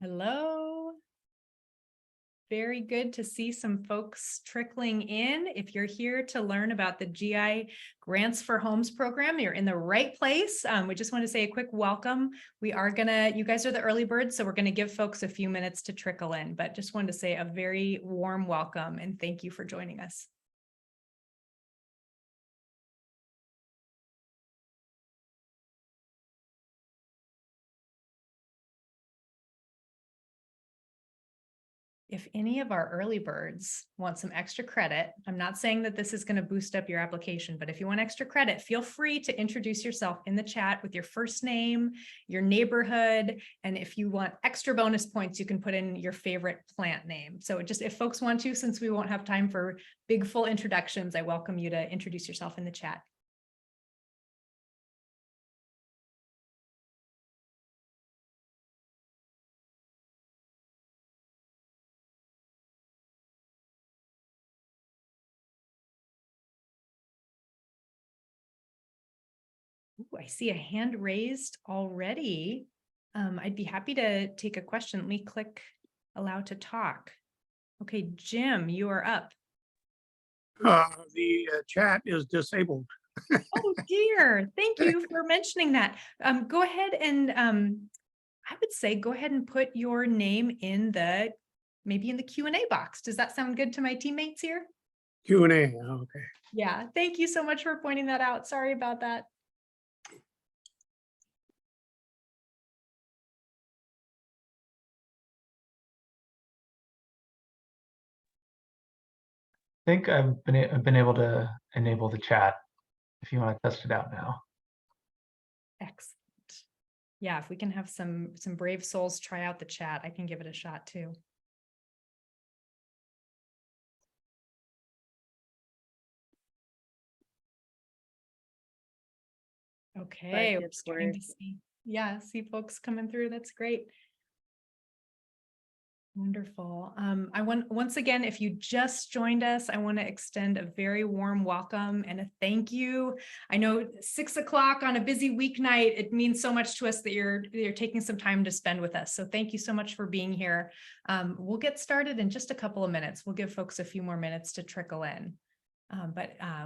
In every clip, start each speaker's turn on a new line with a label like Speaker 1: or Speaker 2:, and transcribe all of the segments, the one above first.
Speaker 1: Hello. Very good to see some folks trickling in. If you're here to learn about the GI Grants for Homes program, you're in the right place. We just want to say a quick welcome. You guys are the early birds, so we're gonna give folks a few minutes to trickle in, but just wanted to say a very warm welcome and thank you for joining us. If any of our early birds want some extra credit, I'm not saying that this is going to boost up your application, but if you want extra credit, feel free to introduce yourself in the chat with your first name, your neighborhood, and if you want extra bonus points, you can put in your favorite plant name. So just if folks want to, since we won't have time for big full introductions, I welcome you to introduce yourself in the chat. Ooh, I see a hand raised already. I'd be happy to take a question. Let me click allow to talk. Okay, Jim, you are up.
Speaker 2: The chat is disabled.
Speaker 1: Oh dear, thank you for mentioning that. Go ahead and I would say go ahead and put your name in maybe in the Q&A box. Does that sound good to my teammates here?
Speaker 2: Q&A, okay.
Speaker 1: Yeah, thank you so much for pointing that out. Sorry about that.
Speaker 3: I think I've been able to enable the chat if you want to test it out now.
Speaker 1: Excellent. Yeah, if we can have some brave souls try out the chat, I can give it a shot too. Okay, we're starting to see folks coming through. That's great. Wonderful. Once again, if you just joined us, I want to extend a very warm welcome and a thank you. I know 6 o'clock on a busy weeknight, it means so much to us that you're taking some time to spend with us. So thank you so much for being here. We'll get started in just a couple of minutes. We'll give folks a few more minutes to trickle in.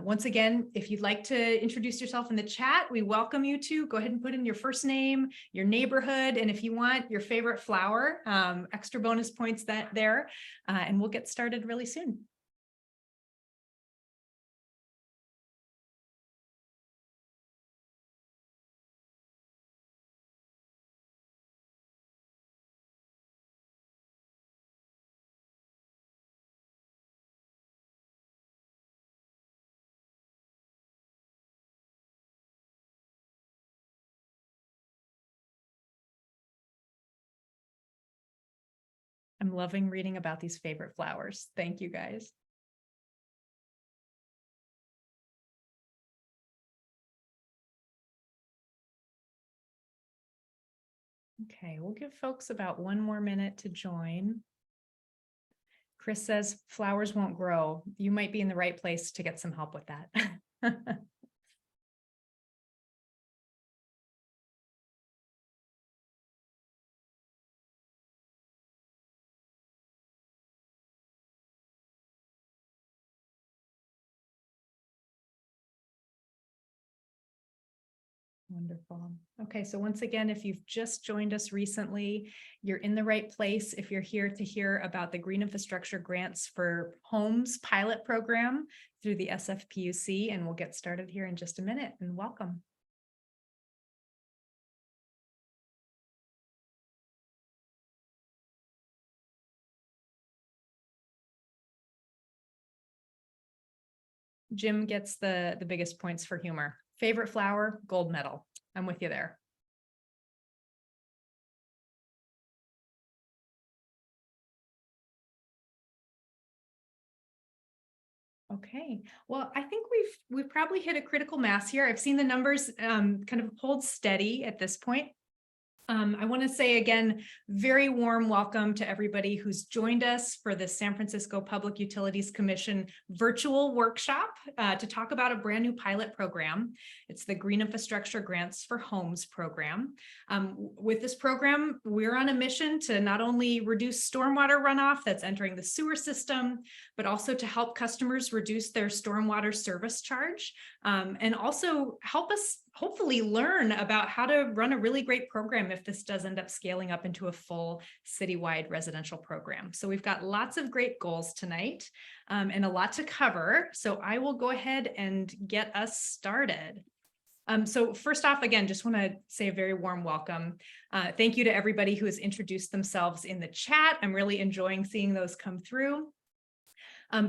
Speaker 1: Once again, if you'd like to introduce yourself in the chat, we welcome you to go ahead and put in your first name, your neighborhood, and if you want your favorite flower, extra bonus points there, and we'll get started really soon. I'm loving reading about these favorite flowers. Thank you, guys. Okay, we'll give folks about 1 more minute to join. Chris says flowers won't grow. You might be in the right place to get some help with that. Wonderful. Okay, so once again, if you've just joined us recently, you're in the right place. If you're here to hear about the Green Infrastructure Grants for Homes pilot program through the SFPUC, and we'll get started here in just a minute, and welcome. Jim gets the biggest points for humor. Favorite flower, gold medal. I'm with you there. Okay, well, I think we've probably hit a critical mass here. I've seen the numbers kind of hold steady at this point. I want to say again, very warm welcome to everybody who's joined us for the San Francisco Public Utilities Commission virtual workshop to talk about a brand new pilot program. It's the Green Infrastructure Grants for Homes program. With this program, we're on a mission to not only reduce stormwater runoff that's entering the sewer system, but also to help customers reduce their stormwater service charge, and also help us hopefully learn about how to run a really great program if this does end up scaling up into a full citywide residential program. So we've got lots of great goals tonight and a lot to cover. So I will go ahead and get us started. So first off, again, just want to say a very warm welcome. Thank you to everybody who has introduced themselves in the chat. I'm really enjoying seeing those come through.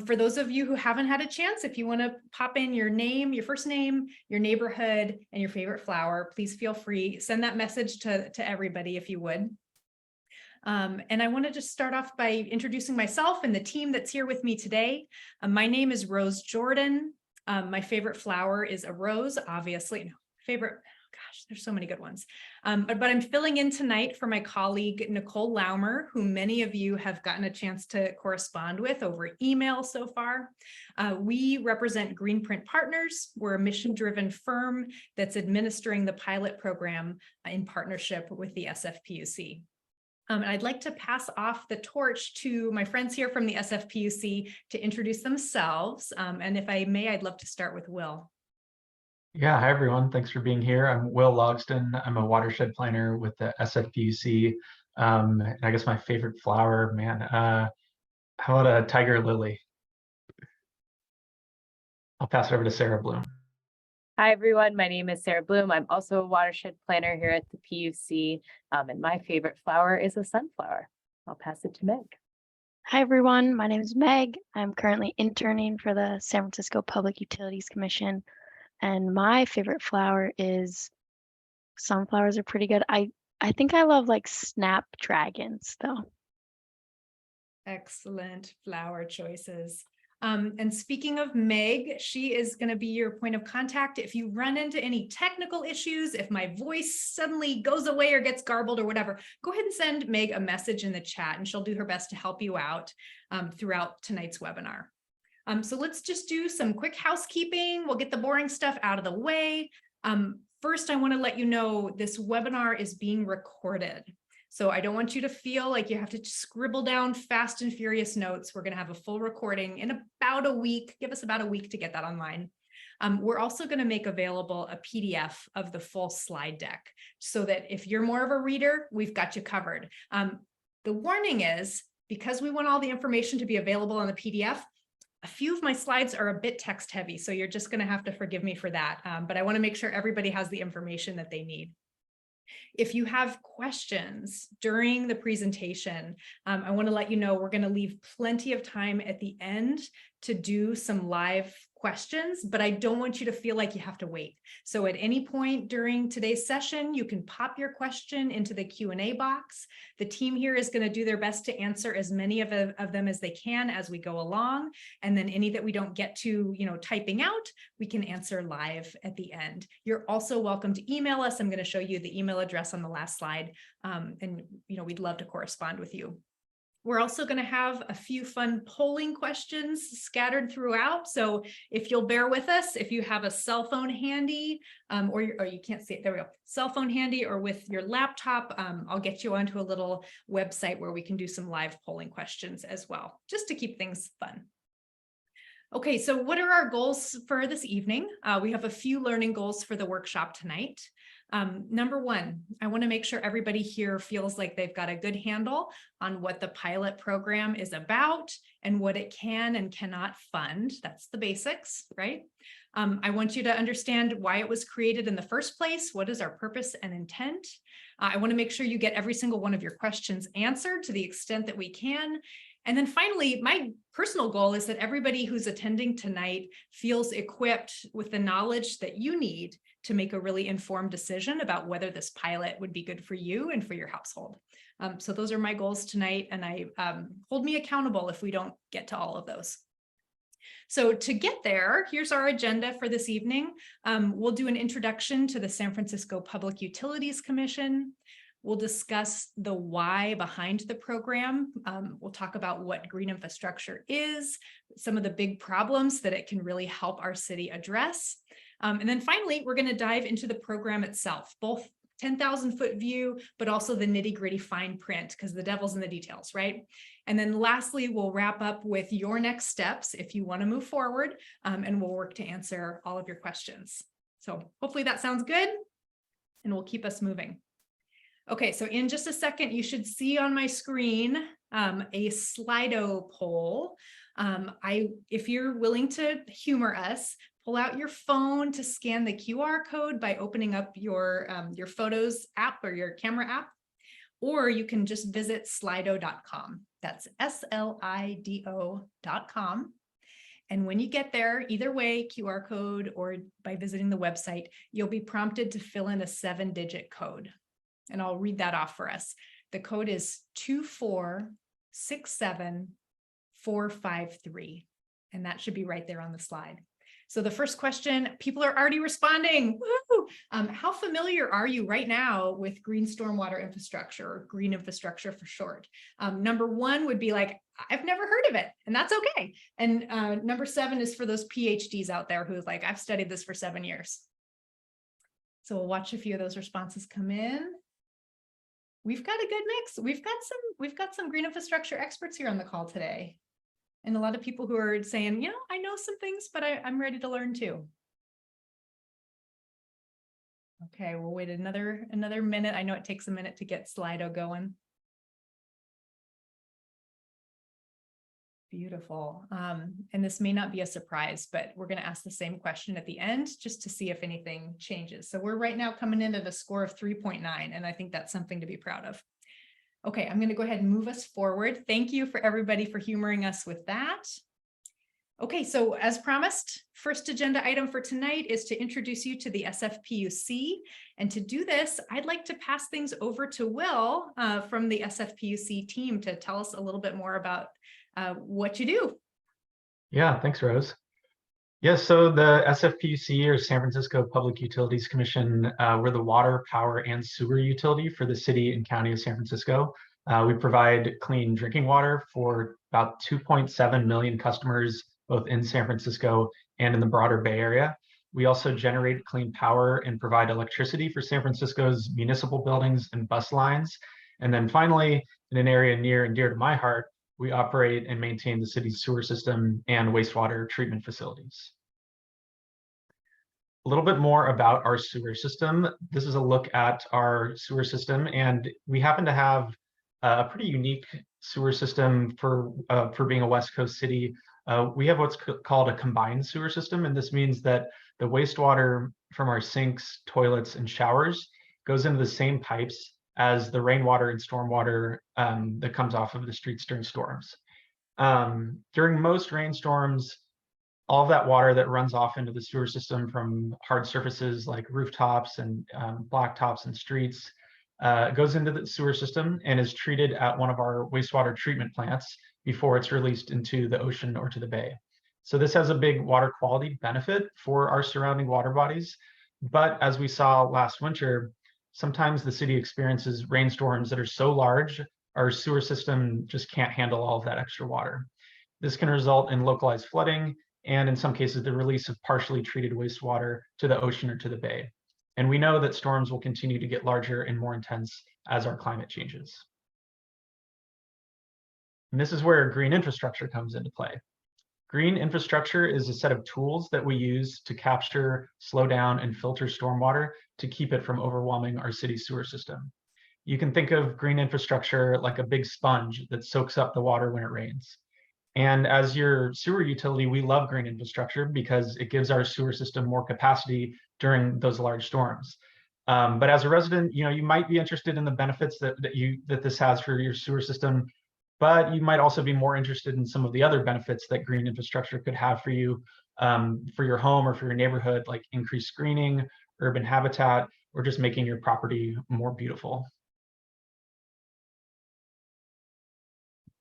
Speaker 1: For those of you who haven't had a chance, if you want to pop in your name, your first name, your neighborhood, and your favorite flower, please feel free. Send that message to everybody if you would. And I want to just start off by introducing myself and the team that's here with me today. My name is Rose Jordan. My favorite flower is a rose, obviously. No, favorite. Gosh, there's so many good ones. But I'm filling in tonight for my colleague, Nicole Laumer, who many of you have gotten a chance to correspond with over email so far. We represent Greenprint Partners. We're a mission-driven firm that's administering the pilot program in partnership with the SFPUC. I'd like to pass off the torch to my friends here from the SFPUC to introduce themselves. And if I may, I'd love to start with Will.
Speaker 3: Yeah, hi everyone. Thanks for being here. I'm Will Logston. I'm a watershed planner with the SFPUC. And I guess my favorite flower, man, how about a tiger lily? I'll pass it over to Sarah Bloom.
Speaker 4: Hi, everyone. My name is Sarah Bloom. I'm also a watershed planner here at the PUC. And my favorite flower is a sunflower. I'll pass it to Meg.
Speaker 5: Hi, everyone. My name is Meg. I'm currently interning for the San Francisco Public Utilities Commission. And my favorite flower is, sunflowers are pretty good. I think I love like snapdragons though.
Speaker 1: Excellent flower choices. And speaking of Meg, she is going to be your point of contact. If you run into any technical issues, if my voice suddenly goes away or gets garbled or whatever, go ahead and send Meg a message in the chat and she'll do her best to help you out throughout tonight's webinar. So let's just do some quick housekeeping. We'll get the boring stuff out of the way. First, I want to let you know this webinar is being recorded. So I don't want you to feel like you have to scribble down fast and furious notes. We're going to have a full recording in about a week. Give us about a week to get that online. We're also going to make available a PDF of the full slide deck so that if you're more of a reader, we've got you covered. The warning is, because we want all the information to be available on the PDF, a few of my slides are a bit text heavy, so you're just going to have to forgive me for that. But I want to make sure everybody has the information that they need. If you have questions during the presentation, I want to let you know we're going to leave plenty of time at the end to do some live questions, but I don't want you to feel like you have to wait. So at any point during today's session, you can pop your question into the Q&A box. The team here is going to do their best to answer as many of them as they can as we go along. And then any that we don't get to, typing out, we can answer live at the end. You're also welcome to email us. I'm going to show you the email address on the last slide. And we'd love to correspond with you. We're also going to have a few fun polling questions scattered throughout. So if you'll bear with us, if you have a cell phone handy, or you can't see it, there we go, cell phone handy or with your laptop, I'll get you onto a little website where we can do some live polling questions as well, just to keep things fun. Okay, so what are our goals for this evening? We have a few learning goals for the workshop tonight. Number one, I want to make sure everybody here feels like they've got a good handle on what the pilot program is about and what it can and cannot fund. That's the basics, right? I want you to understand why it was created in the first place. What is our purpose and intent? I want to make sure you get every single one of your questions answered to the extent that we can. And then finally, my personal goal is that everybody who's attending tonight feels equipped with the knowledge that you need to make a really informed decision about whether this pilot would be good for you and for your household. So those are my goals tonight, and I hold me accountable if we don't get to all of those. So to get there, here's our agenda for this evening. We'll do an introduction to the San Francisco Public Utilities Commission. We'll discuss the why behind the program. We'll talk about what green infrastructure is, some of the big problems that it can really help our city address. And then finally, we're going to dive into the program itself, both 10,000-foot view, but also the nitty-gritty fine print, because the devil's in the details, right? And then lastly, we'll wrap up with your next steps if you want to move forward, and we'll work to answer all of your questions. So hopefully that sounds good, and will keep us moving. Okay, so in just a second, you should see on my screen a Slido poll. If you're willing to humor us, pull out your phone to scan the QR code by opening up your Photos app or your camera app, or you can just visit slido.com. That's SLIDO.com. And when you get there, either way, QR code or by visiting the website, you'll be prompted to fill in a 7-digit code. And I'll read that off for us. The code is 2467453. And that should be right there on the slide. So the first question, people are already responding. Woo! How familiar are you right now with green stormwater infrastructure, or green infrastructure for short? Number 1 would be like, I've never heard of it, and that's okay. And number 7 is for those PhDs out there who's like, I've studied this for 7 years. So we'll watch a few of those responses come in. We've got a good mix. We've got some green infrastructure experts here on the call today. And a lot of people who are saying, I know some things, but I'm ready to learn too. Okay, we'll wait another minute. I know it takes a minute to get Slido going. Beautiful. And this may not be a surprise, but we're going to ask the same question at the end just to see if anything changes. So we're right now coming in at a score of 3.9, and I think that's something to be proud of. Okay, I'm going to go ahead and move us forward. Thank you for everybody for humoring us with that. Okay, so as promised, first agenda item for tonight is to introduce you to the SFPUC. And to do this, I'd like to pass things over to Will from the SFPUC team to tell us a little bit more about what you do.
Speaker 3: Yeah, thanks, Rose. Yes, so the SFPUC, or San Francisco Public Utilities Commission, we're the water, power, and sewer utility for the city and county of San Francisco. We provide clean drinking water for about 2.7 million customers, both in San Francisco and in the broader Bay Area. We also generate clean power and provide electricity for San Francisco's municipal buildings and bus lines. And then finally, in an area near and dear to my heart, we operate and maintain the city's sewer system and wastewater treatment facilities. A little bit more about our sewer system. This is a look at our sewer system, and we happen to have a pretty unique sewer system for being a West Coast city. We have what's called a combined sewer system, and this means that the wastewater from our sinks, toilets, and showers goes into the same pipes as the rainwater and stormwater that comes off of the streets during storms. During most rainstorms, all of that water that runs off into the sewer system from hard surfaces like rooftops and blacktops and streets goes into the sewer system and is treated at one of our wastewater treatment plants before it's released into the ocean or to the bay. So this has a big water quality benefit for our surrounding water bodies. But as we saw last winter, sometimes the city experiences rainstorms that are so large, our sewer system just can't handle all of that extra water. This can result in localized flooding, and in some cases, the release of partially treated wastewater to the ocean or to the bay. And we know that storms will continue to get larger and more intense as our climate changes. And this is where green infrastructure comes into play. Green infrastructure is a set of tools that we use to capture, slow down, and filter stormwater to keep it from overwhelming our city sewer system. You can think of green infrastructure like a big sponge that soaks up the water when it rains. And as your sewer utility, we love green infrastructure because it gives our sewer system more capacity during those large storms. But as a resident, you might be interested in the benefits that this has for your sewer system, but you might also be more interested in some of the other benefits that green infrastructure could have for you, for your home or for your neighborhood, like increased screening, urban habitat, or just making your property more beautiful.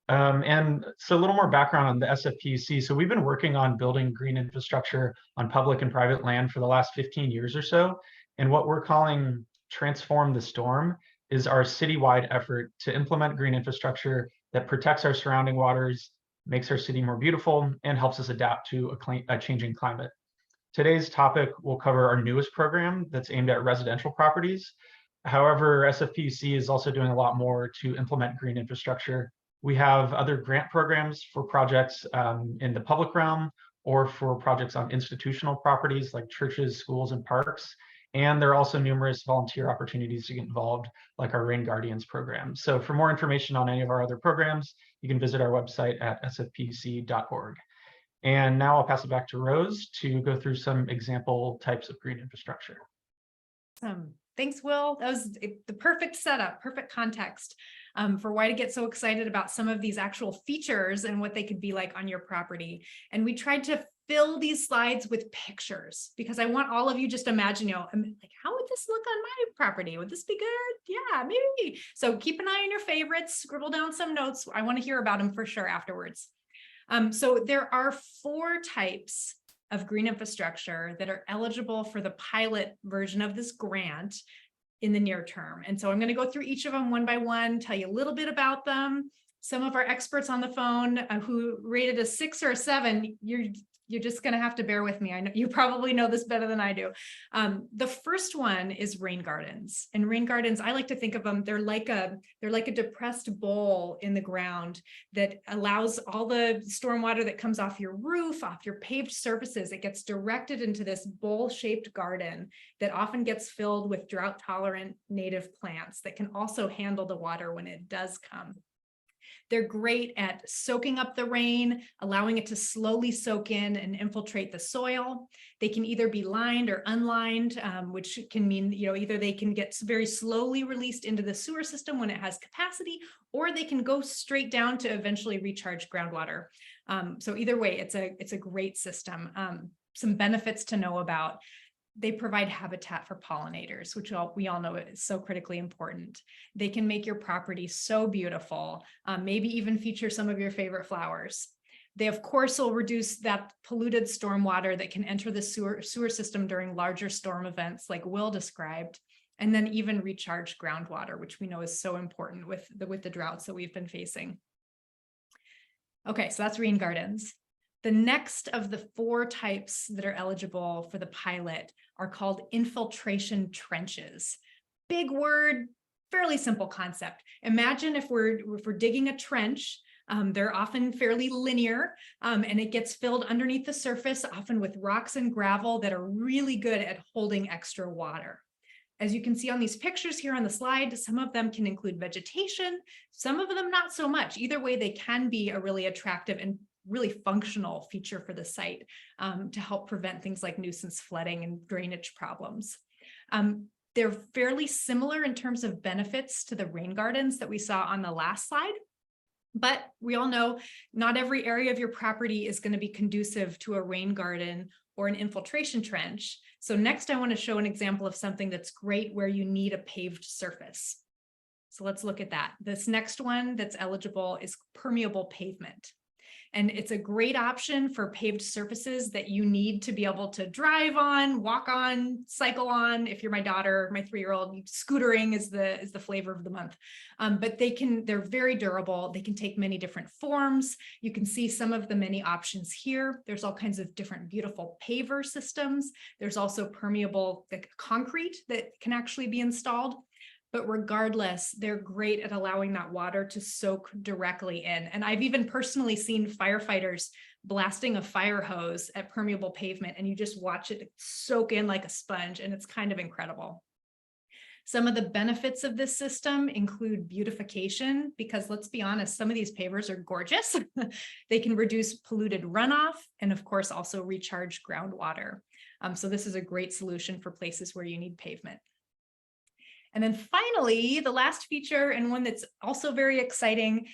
Speaker 3: And so a little more background on the SFPUC. So we've been working on building green infrastructure on public and private land for the last 15 years or so. And what we're calling Transform the Storm is our citywide effort to implement green infrastructure that protects our surrounding waters, makes our city more beautiful, and helps us adapt to a changing climate. Today's topic will cover our newest program that's aimed at residential properties. However, SFPUC is also doing a lot more to implement green infrastructure. We have other grant programs for projects in the public realm or for projects on institutional properties like churches, schools, and parks. And there are also numerous volunteer opportunities to get involved, like our Rain Guardians program. So for more information on any of our other programs, you can visit our website at sfpuc.org. And now I'll pass it back to Rose to go through some example types of green infrastructure.
Speaker 1: Thanks, Will. That was the perfect setup, perfect context for why to get so excited about some of these actual features and what they could be like on your property. And we tried to fill these slides with pictures because I want all of you just imagine, like, how would this look on my property? Would this be good? Yeah, maybe. So keep an eye on your favorites, scribble down some notes. I want to hear about them for sure afterwards. So there are 4 types of green infrastructure that are eligible for the pilot version of this grant in the near term. And so I'm going to go through each of them one by one, tell you a little bit about them. Some of our experts on the phone who rated a 6 or a 7, you're just going to have to bear with me. I know you probably know this better than I do. The first one is rain gardens, and rain gardens, I like to think of them, they're like a depressed bowl in the ground that allows all the stormwater that comes off your roof, off your paved surfaces. It gets directed into this bowl-shaped garden that often gets filled with drought-tolerant native plants that can also handle the water when it does come. They're great at soaking up the rain, allowing it to slowly soak in and infiltrate the soil. They can either be lined or unlined, which can mean, either they can get very slowly released into the sewer system when it has capacity, or they can go straight down to eventually recharge groundwater. So either way, it's a great system. Some benefits to know about. They provide habitat for pollinators, which we all know is so critically important. They can make your property so beautiful, maybe even feature some of your favorite flowers. They, of course, will reduce that polluted stormwater that can enter the sewer system during larger storm events like Will described, and then even recharge groundwater, which we know is so important with the droughts that we've been facing. Okay, so that's rain gardens. The next of the 4 types that are eligible for the pilot are called infiltration trenches. Big word, fairly simple concept. Imagine if we're digging a trench, they're often fairly linear, and it gets filled underneath the surface, often with rocks and gravel that are really good at holding extra water. As you can see on these pictures here on the slide, some of them can include vegetation, some of them not so much. Either way, they can be a really attractive and really functional feature for the site to help prevent things like nuisance flooding and drainage problems. They're fairly similar in terms of benefits to the rain gardens that we saw on the last slide, but we all know not every area of your property is going to be conducive to a rain garden or an infiltration trench. So next I want to show an example of something that's great where you need a paved surface. So let's look at that. This next one that's eligible is permeable pavement. And it's a great option for paved surfaces that you need to be able to drive on, walk on, cycle on. If you're my daughter, my 3-year-old, scootering is the flavor of the month. But they're very durable. They can take many different forms. You can see some of the many options here. There's all kinds of different beautiful paver systems. There's also permeable concrete that can actually be installed. But regardless, they're great at allowing that water to soak directly in. And I've even personally seen firefighters blasting a fire hose at permeable pavement, and you just watch it soak in like a sponge, and it's kind of incredible. Some of the benefits of this system include beautification, because let's be honest, some of these pavers are gorgeous. They can reduce polluted runoff and, of course, also recharge groundwater. So this is a great solution for places where you need pavement. And then finally, the last feature, and one that's also very exciting,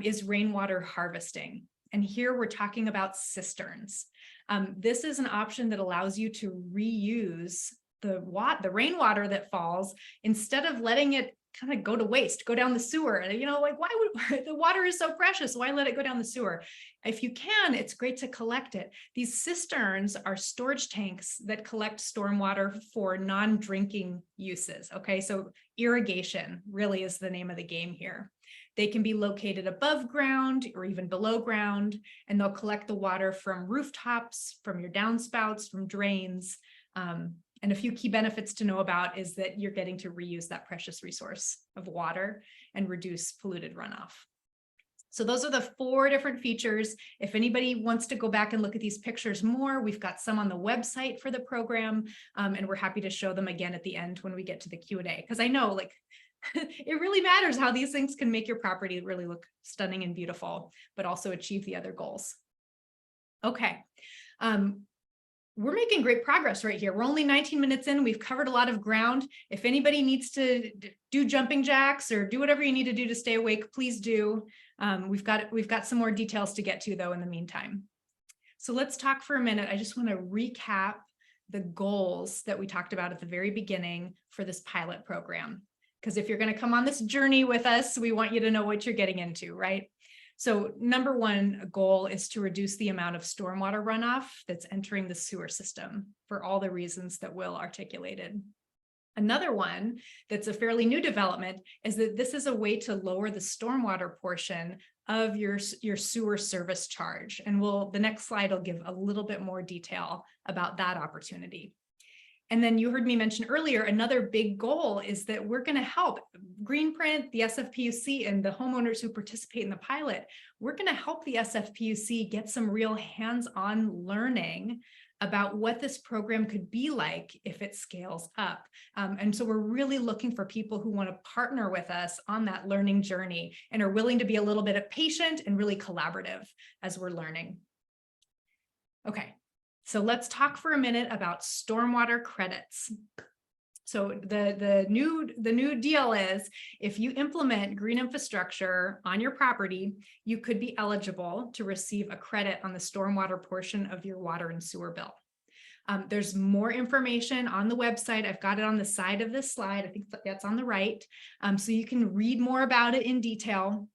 Speaker 1: is rainwater harvesting. And here we're talking about cisterns. This is an option that allows you to reuse the rainwater that falls. Instead of letting it kind of go to waste, go down the sewer. You know, like, why would the water is so precious? Why let it go down the sewer? If you can, it's great to collect it. These cisterns are storage tanks that collect stormwater for non-drinking uses. Okay, so irrigation really is the name of the game here. They can be located above ground or even below ground, and they'll collect the water from rooftops, from your downspouts, from drains. And a few key benefits to know about is that you're getting to reuse that precious resource of water and reduce polluted runoff. So those are the 4 different features. If anybody wants to go back and look at these pictures more, we've got some on the website for the program, and we're happy to show them again at the end when we get to the Q&A, because I know, like, it really matters how these things can make your property really look stunning and beautiful, but also achieve the other goals. Okay. We're making great progress right here. We're only 19 minutes in. We've covered a lot of ground. If anybody needs to do jumping jacks or do whatever you need to do to stay awake, please do. We've got some more details to get to, though, in the meantime. So let's talk for a minute. I just want to recap the goals that we talked about at the very beginning for this pilot program. Because if you're going to come on this journey with us, we want you to know what you're getting into, right? So number 1 goal is to reduce the amount of stormwater runoff that's entering the sewer system for all the reasons that Will articulated. Another one that's a fairly new development is that this is a way to lower the stormwater portion of your sewer service charge. And the next slide will give a little bit more detail about that opportunity. And then you heard me mention earlier, another big goal is that we're going to help Greenprint, the SFPUC, and the homeowners who participate in the pilot. We're going to help the SFPUC get some real hands-on learning about what this program could be like if it scales up. And so we're really looking for people who want to partner with us on that learning journey and are willing to be a little bit patient and really collaborative as we're learning. Okay. So let's talk for a minute about stormwater credits. So the new deal is if you implement green infrastructure on your property, you could be eligible to receive a credit on the stormwater portion of your water and sewer bill. There's more information on the website. I've got it on the side of this slide. I think that's on the right. So you can read more about it in detail.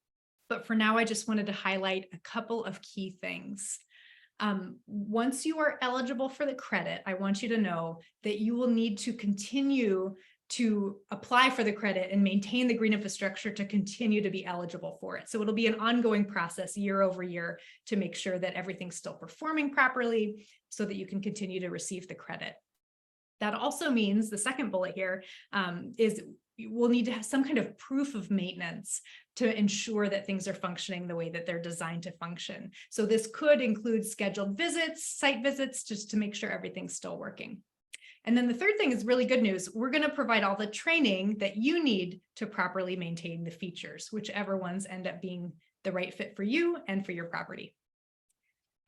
Speaker 1: But for now, I just wanted to highlight a couple of key things. Once you are eligible for the credit, I want you to know that you will need to continue to apply for the credit and maintain the green infrastructure to continue to be eligible for it. So it'll be an ongoing process year over year to make sure that everything's still performing properly so that you can continue to receive the credit. That also means the second bullet here is we'll need to have some kind of proof of maintenance to ensure that things are functioning the way that they're designed to function. So this could include scheduled visits, site visits, just to make sure everything's still working. And then the third thing is really good news. We're going to provide all the training that you need to properly maintain the features, whichever ones end up being the right fit for you and for your property.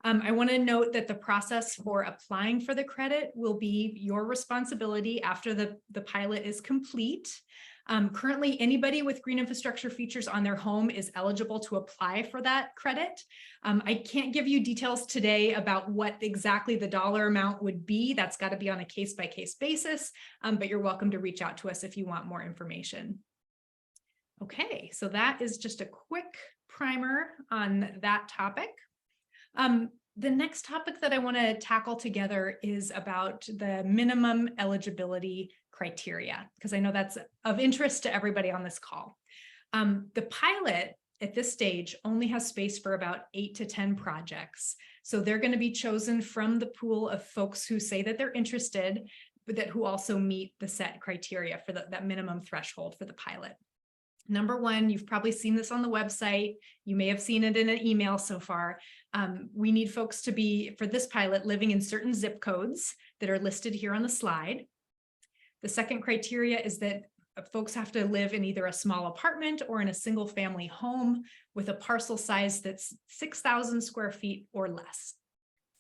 Speaker 1: I want to note that the process for applying for the credit will be your responsibility after the pilot is complete. Currently, anybody with green infrastructure features on their home is eligible to apply for that credit. I can't give you details today about what exactly the dollar amount would be. That's got to be on a case-by-case basis, but you're welcome to reach out to us if you want more information. Okay, so that is just a quick primer on that topic. The next topic that I want to tackle together is about the minimum eligibility criteria, because I know that's of interest to everybody on this call. The pilot at this stage only has space for about 8 to 10 projects. So they're going to be chosen from the pool of folks who say that they're interested, but who also meet the set criteria for that minimum threshold for the pilot. Number one, you've probably seen this on the website. You may have seen it in an email so far. We need folks to be, for this pilot, living in certain zip codes that are listed here on the slide. The second criteria is that folks have to live in either a small apartment or in a single family home with a parcel size that's 6,000 square feet or less.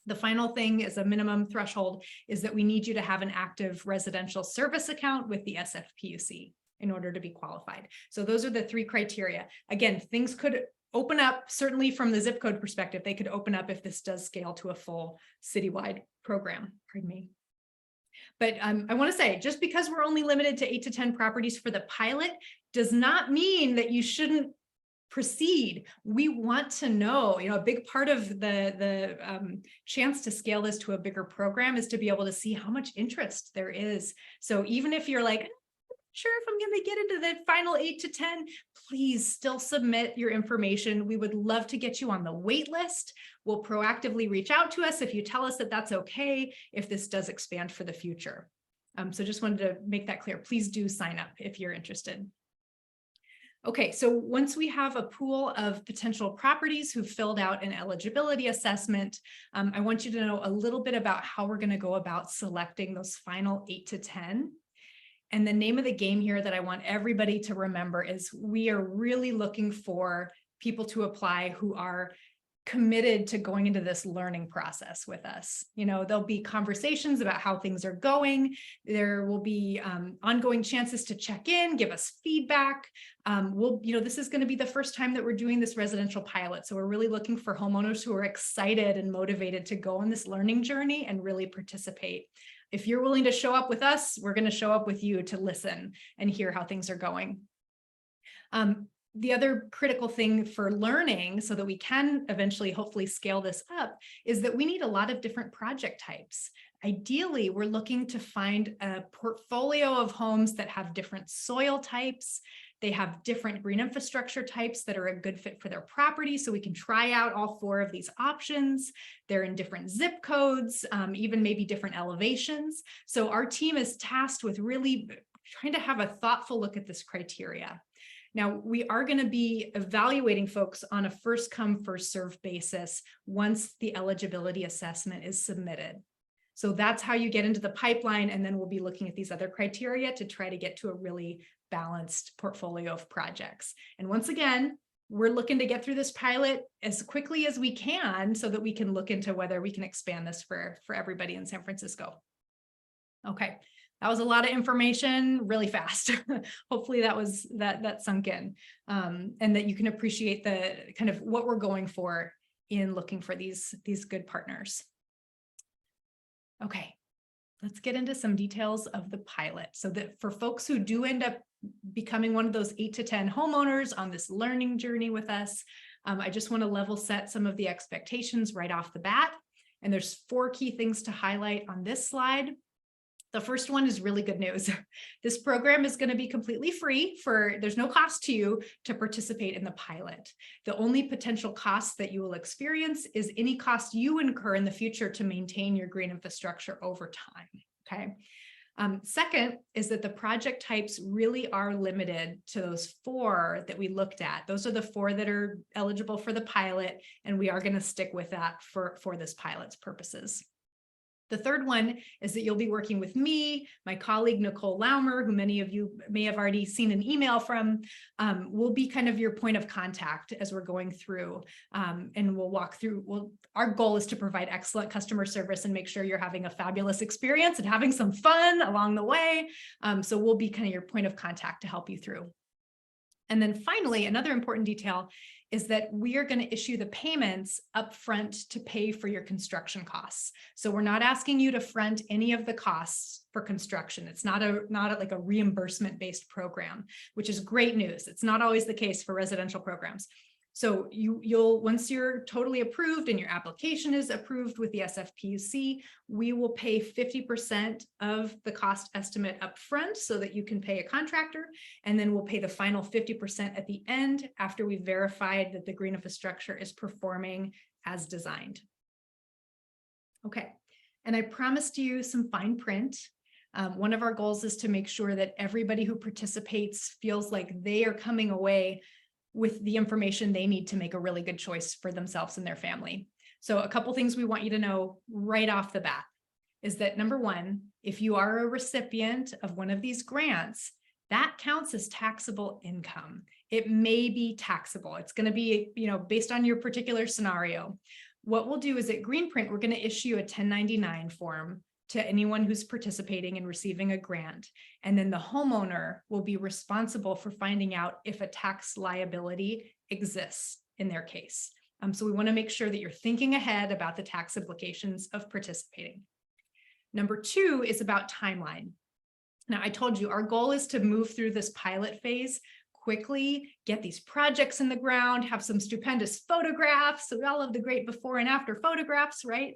Speaker 1: The final thing is a minimum threshold is that we need you to have an active residential service account with the SFPUC in order to be qualified. So those are the 3 criteria. Again, things could open up, certainly from the zip code perspective, they could open up if this does scale to a full citywide program, pardon me. But I want to say, just because we're only limited to 8 to 10 properties for the pilot does not mean that you shouldn't proceed. We want to know, a big part of the chance to scale this to a bigger program is to be able to see how much interest there is. So even if you're like, sure if I'm going to get into the final 8 to 10, please still submit your information. We would love to get you on the wait list. We'll proactively reach out to us if you tell us that that's okay, if this does expand for the future. So just wanted to make that clear. Please do sign up if you're interested. Okay, so once we have a pool of potential properties who filled out an eligibility assessment, I want you to know a little bit about how we're going to go about selecting those final 8 to 10. And the name of the game here that I want everybody to remember is we are really looking for people to apply who are committed to going into this learning process with us. There'll be conversations about how things are going. There will be ongoing chances to check in, give us feedback. This is going to be the first time that we're doing this residential pilot. So we're really looking for homeowners who are excited and motivated to go on this learning journey and really participate. If you're willing to show up with us, we're going to show up with you to listen and hear how things are going. The other critical thing for learning so that we can eventually hopefully scale this up is that we need a lot of different project types. Ideally, we're looking to find a portfolio of homes that have different soil types. They have different green infrastructure types that are a good fit for their property, so we can try out all 4 of these options. They're in different zip codes, even maybe different elevations. So our team is tasked with really trying to have a thoughtful look at this criteria. Now, we are going to be evaluating folks on a first come, first served basis once the eligibility assessment is submitted. So that's how you get into the pipeline, and then we'll be looking at these other criteria to try to get to a really balanced portfolio of projects. And once again, we're looking to get through this pilot as quickly as we can so that we can look into whether we can expand this for everybody in San Francisco. Okay. That was a lot of information really fast. Hopefully that sunk in, and that you can appreciate the kind of what we're going for in looking for these good partners. Okay, let's get into some details of the pilot so that for folks who do end up becoming one of those 8 to 10 homeowners on this learning journey with us, I just want to level set some of the expectations right off the bat. And there's 4 key things to highlight on this slide. The first one is really good news. This program is going to be completely free there's no cost to you to participate in the pilot. The only potential costs that you will experience is any cost you incur in the future to maintain your green infrastructure over time. Okay. Second is that the project types really are limited to those 4 that we looked at. Those are the 4 that are eligible for the pilot, and we are going to stick with that for this pilot's purposes. The third one is that you'll be working with me, my colleague, Nicole Laumer, who many of you may have already seen an email from, will be kind of your point of contact as we're going through, and we'll walk through. Our goal is to provide excellent customer service and make sure you're having a fabulous experience and having some fun along the way. So we'll be kind of your point of contact to help you through. And then finally, another important detail is that we are going to issue the payments upfront to pay for your construction costs. So we're not asking you to front any of the costs for construction. It's not like a reimbursement-based program, which is great news. It's not always the case for residential programs. So you'll once you're totally approved and your application is approved with the SFPUC, we will pay 50% of the cost estimate upfront so that you can pay a contractor, and then we'll pay the final 50% at the end after we've verified that the green infrastructure is performing as designed. Okay, and I promised you some fine print. One of our goals is to make sure that everybody who participates feels like they are coming away with the information they need to make a really good choice for themselves and their family. So a couple things we want you to know right off the bat is that, number one, if you are a recipient of one of these grants, that counts as taxable income. It may be taxable. It's going to be, based on your particular scenario. What we'll do is at Greenprint, we're going to issue a 1099 form to anyone who's participating and receiving a grant. And then the homeowner will be responsible for finding out if a tax liability exists in their case. So we want to make sure that you're thinking ahead about the tax implications of participating. Number 2 is about timeline. Now, I told you our goal is to move through this pilot phase quickly, get these projects in the ground, have some stupendous photographs, so all of the great before and after photographs, right?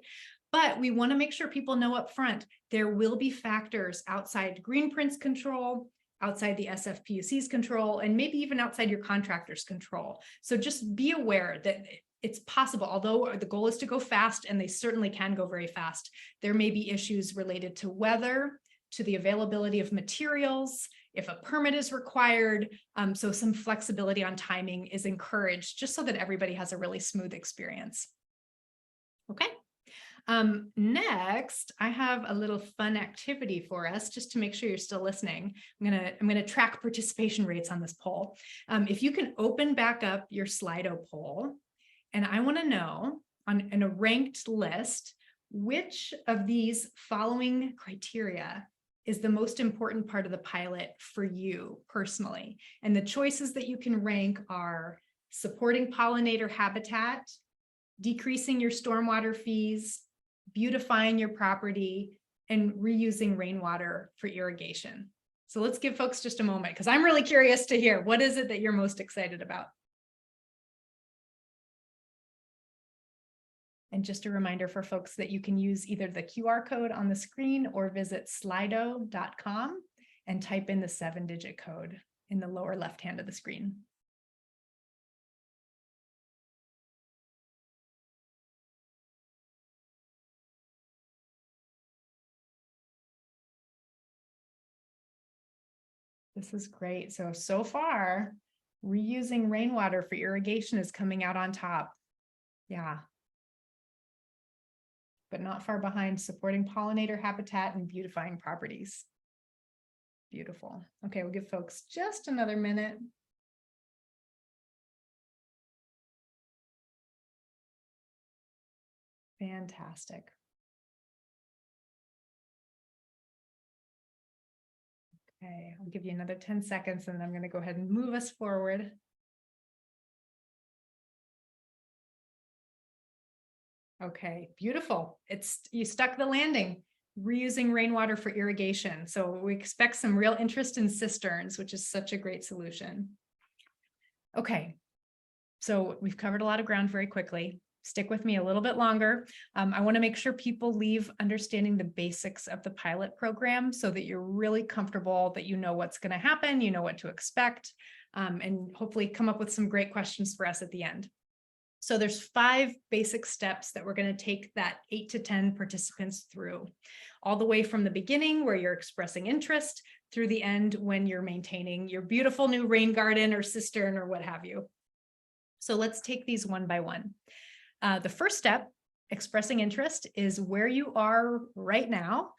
Speaker 1: But we want to make sure people know up front, there will be factors outside Greenprint's control, outside the SFPUC's control, and maybe even outside your contractor's control. So just be aware that it's possible, although the goal is to go fast, and they certainly can go very fast, there may be issues related to weather, to the availability of materials, if a permit is required. So some flexibility on timing is encouraged, just so that everybody has a really smooth experience. Okay. Next, I have a little fun activity for us, just to make sure you're still listening. I'm gonna track participation rates on this poll. If you can open back up your Slido poll, and I want to know in a ranked list, which of these following criteria is the most important part of the pilot for you personally. And the choices that you can rank are supporting pollinator habitat, decreasing your stormwater fees, beautifying your property, and reusing rainwater for irrigation. So let's give folks just a moment, because I'm really curious to hear, what is it that you're most excited about? And just a reminder for folks that you can use either the QR code on the screen or visit slido.com and type in the 7-digit code in the lower left hand of the screen. This is great. So far, reusing rainwater for irrigation is coming out on top. Yeah. But not far behind, supporting pollinator habitat and beautifying properties. Beautiful. Okay, we'll give folks just another minute. Fantastic. Okay, I'll give you another 10 seconds and then I'm going to go ahead and move us forward. Okay, beautiful. You stuck the landing. Reusing rainwater for irrigation. So we expect some real interest in cisterns, which is such a great solution. Okay, so we've covered a lot of ground very quickly. Stick with me a little bit longer. I want to make sure people leave understanding the basics of the pilot program so that you're really comfortable, that you know what's going to happen, you know what to expect, and hopefully come up with some great questions for us at the end. So there's 5 basic steps that we're going to take that 8 to 10 participants through, all the way from the beginning where you're expressing interest through the end when you're maintaining your beautiful new rain garden or cistern or what have you. So let's take these one by one. The first step, expressing interest, is where you are right now.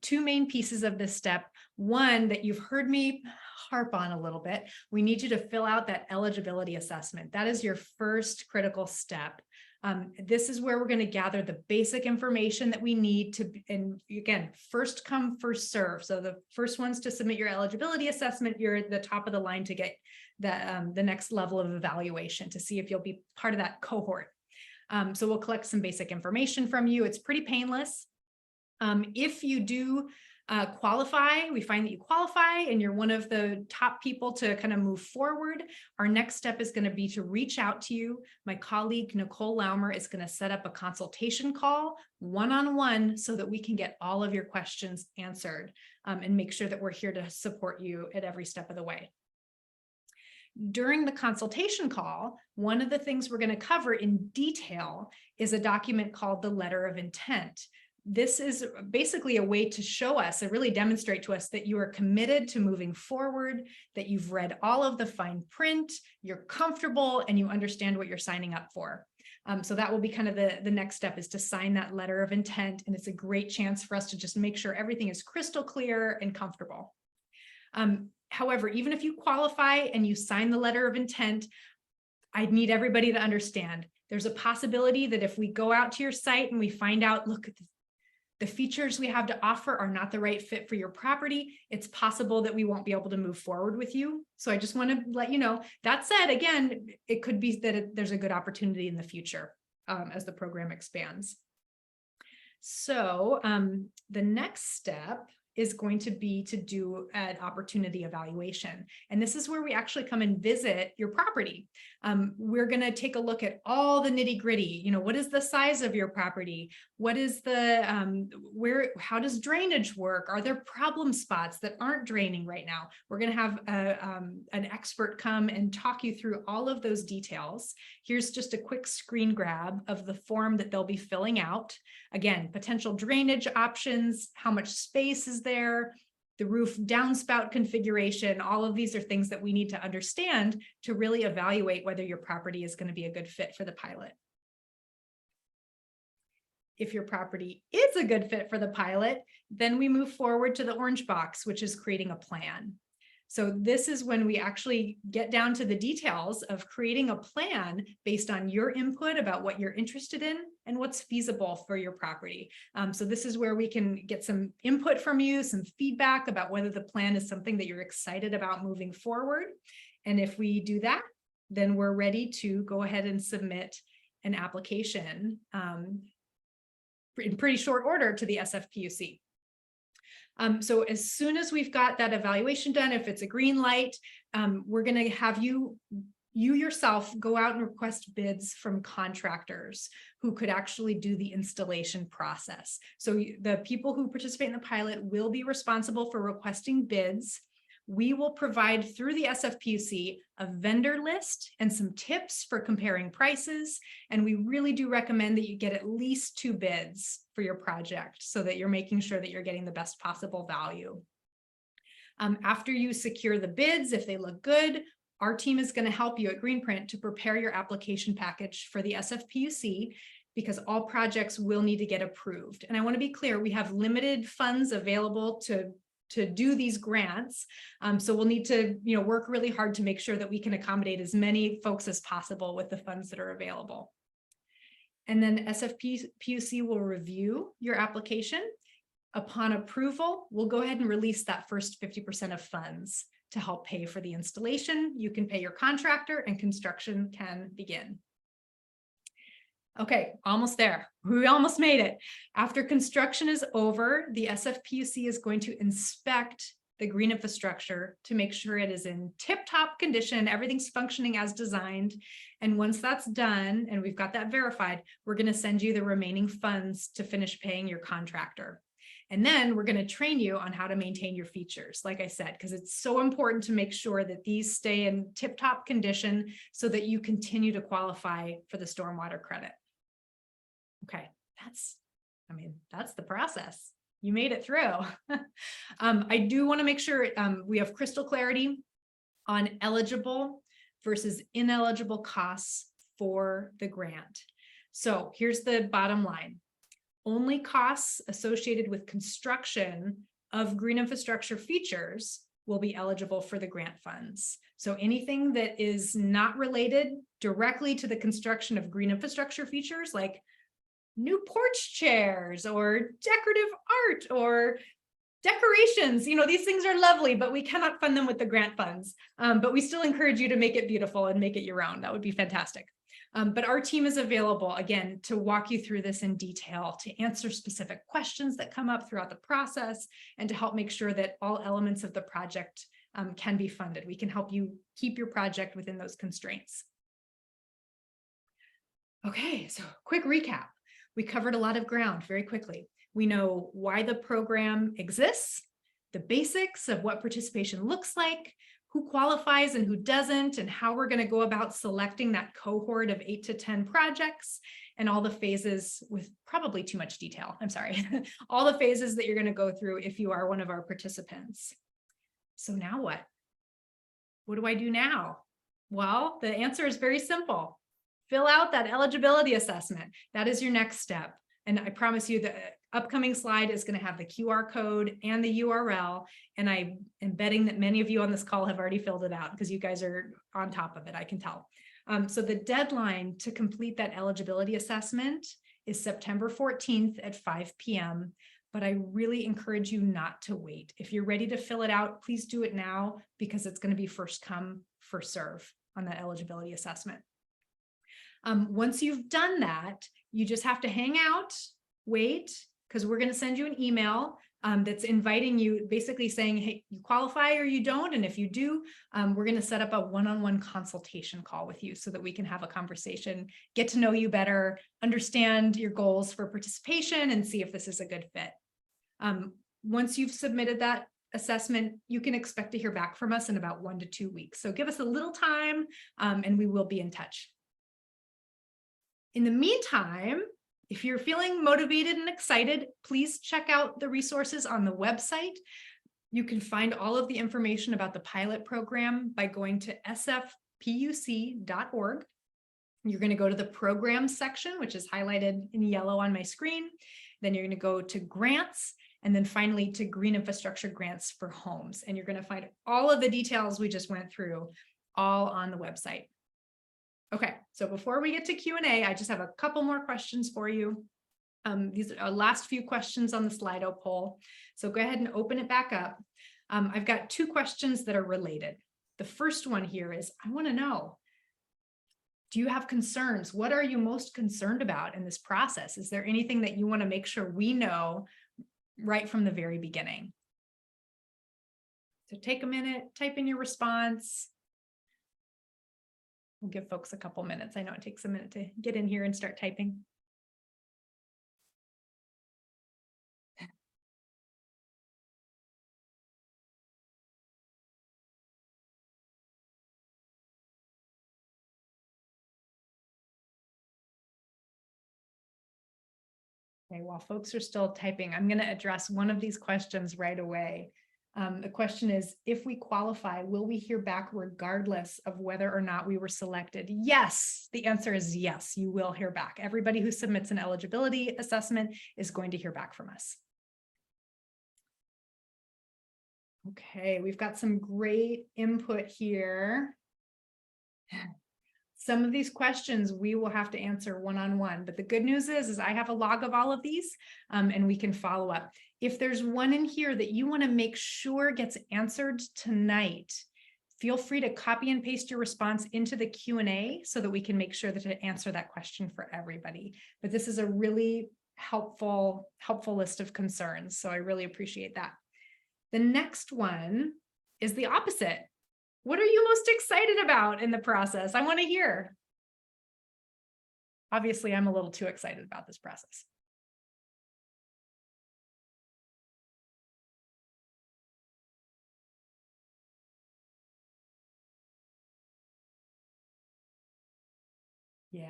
Speaker 1: 2 main pieces of this step. One that you've heard me harp on a little bit, we need you to fill out that eligibility assessment. That is your first critical step. This is where we're going to gather the basic information that we need to, and again, first come, first serve. So the first ones to submit your eligibility assessment, you're at the top of the line to get the next level of evaluation to see if you'll be part of that cohort. So we'll collect some basic information from you. It's pretty painless. If you do qualify, we find that you qualify and you're one of the top people to kind of move forward, our next step is going to be to reach out to you. My colleague, Nicole Laumer, is going to set up a consultation call one-on-one so that we can get all of your questions answered and make sure that we're here to support you at every step of the way. During the consultation call, one of the things we're going to cover in detail is a document called the letter of intent. This is basically a way to show us and really demonstrate to us that you are committed to moving forward, that you've read all of the fine print, you're comfortable, and you understand what you're signing up for. So that will be kind of the next step, is to sign that letter of intent. And it's a great chance for us to just make sure everything is crystal clear and comfortable. However, even if you qualify and you sign the letter of intent, I need everybody to understand there's a possibility that if we go out to your site and we find out, look, the features we have to offer are not the right fit for your property, it's possible that we won't be able to move forward with you. So I just want to let you know. That said, again, it could be that there's a good opportunity in the future as the program expands. So the next step is going to be to do an opportunity evaluation. And this is where we actually come and visit your property. We're going to take a look at all the nitty gritty. You know, what is the size of your property? What is the, how does drainage work? Are there problem spots that aren't draining right now? We're going to have an expert come and talk you through all of those details. Here's just a quick screen grab of the form that they'll be filling out. Again, potential drainage options, how much space is there, the roof downspout configuration, all of these are things that we need to understand to really evaluate whether your property is going to be a good fit for the pilot. If your property is a good fit for the pilot, then we move forward to the orange box, which is creating a plan. So this is when we actually get down to the details of creating a plan based on your input about what you're interested in and what's feasible for your property. So this is where we can get some input from you, some feedback about whether the plan is something that you're excited about moving forward. And if we do that, then we're ready to go ahead and submit an application in pretty short order to the SFPUC. So as soon as we've got that evaluation done, if it's a green light, we're going to have you yourself go out and request bids from contractors who could actually do the installation process. So the people who participate in the pilot will be responsible for requesting bids. We will provide through the SFPUC a vendor list and some tips for comparing prices. And we really do recommend that you get at least 2 bids for your project so that you're making sure that you're getting the best possible value. After you secure the bids, if they look good, our team is going to help you at Greenprint to prepare your application package for the SFPUC, because all projects will need to get approved. And I want to be clear, we have limited funds available to do these grants. So we'll need to, work really hard to make sure that we can accommodate as many folks as possible with the funds that are available. And then SFPUC will review your application. Upon approval, we'll go ahead and release that first 50% of funds to help pay for the installation. You can pay your contractor and construction can begin. Okay, almost there. We almost made it. After construction is over, the SFPUC is going to inspect the green infrastructure to make sure it is in tip-top condition, everything's functioning as designed. And once that's done, and we've got that verified, we're going to send you the remaining funds to finish paying your contractor. And then we're going to train you on how to maintain your features, like I said, because it's so important to make sure that these stay in tip-top condition so that you continue to qualify for the stormwater credit. Okay, that's the process. You made it through. I do want to make sure we have crystal clarity on eligible versus ineligible costs for the grant. So here's the bottom line. Only costs associated with construction of green infrastructure features will be eligible for the grant funds. So anything that is not related directly to the construction of green infrastructure features, like new porch chairs or decorative art or decorations, these things are lovely, but we cannot fund them with the grant funds. But we still encourage you to make it beautiful and make it your own. That would be fantastic. But our team is available, again, to walk you through this in detail, to answer specific questions that come up throughout the process, and to help make sure that all elements of the project can be funded. We can help you keep your project within those constraints. Okay, so quick recap. We covered a lot of ground very quickly. We know why the program exists, the basics of what participation looks like, who qualifies and who doesn't, and how we're going to go about selecting that cohort of 8 to 10 projects, and all the phases with probably too much detail. I'm sorry. All the phases that you're going to go through if you are one of our participants. So now what? What do I do now? Well, the answer is very simple. Fill out that eligibility assessment. That is your next step. And I promise you the upcoming slide is going to have the QR code and the URL. And I'm betting that many of you on this call have already filled it out because you guys are on top of it, I can tell. So the deadline to complete that eligibility assessment is September 14th at 5 p.m. But I really encourage you not to wait. If you're ready to fill it out, please do it now, because it's going to be first come, first serve on that eligibility assessment. Once you've done that, you just have to hang out, wait, because we're going to send you an email that's inviting you, basically saying, hey, you qualify or you don't. And if you do, we're going to set up a one-on-one consultation call with you so that we can have a conversation, get to know you better, understand your goals for participation, and see if this is a good fit. Once you've submitted that assessment, you can expect to hear back from us in about 1 to 2 weeks. So give us a little time and we will be in touch. In the meantime, if you're feeling motivated and excited, please check out the resources on the website. You can find all of the information about the pilot program by going to sfpuc.org. You're going to go to the programs section, which is highlighted in yellow on my screen. Then you're going to go to grants, and then finally to green infrastructure grants for homes. And you're going to find all of the details we just went through all on the website. Okay, so before we get to Q&A, I just have a couple more questions for you. These are our last few questions on the Slido poll. So go ahead and open it back up. I've got 2 questions that are related. The first one here is, I want to know, do you have concerns? What are you most concerned about in this process? Is there anything that you want to make sure we know right from the very beginning? So take a minute, type in your response. We'll give folks a couple minutes. I know it takes a minute to get in here and start typing. Okay, while folks are still typing, I'm going to address one of these questions right away. The question is, if we qualify, will we hear back regardless of whether or not we were selected? Yes, the answer is yes, you will hear back. Everybody who submits an eligibility assessment is going to hear back from us. Okay, we've got some great input here. Some of these questions we will have to answer one-on-one, but the good news is I have a log of all of these and we can follow up. If there's one in here that you want to make sure gets answered tonight, feel free to copy and paste your response into the Q&A so that we can make sure to answer that question for everybody. But this is a really helpful list of concerns, so I really appreciate that. The next one is the opposite. What are you most excited about in the process? I want to hear. Obviously, I'm a little too excited about this process. Yeah.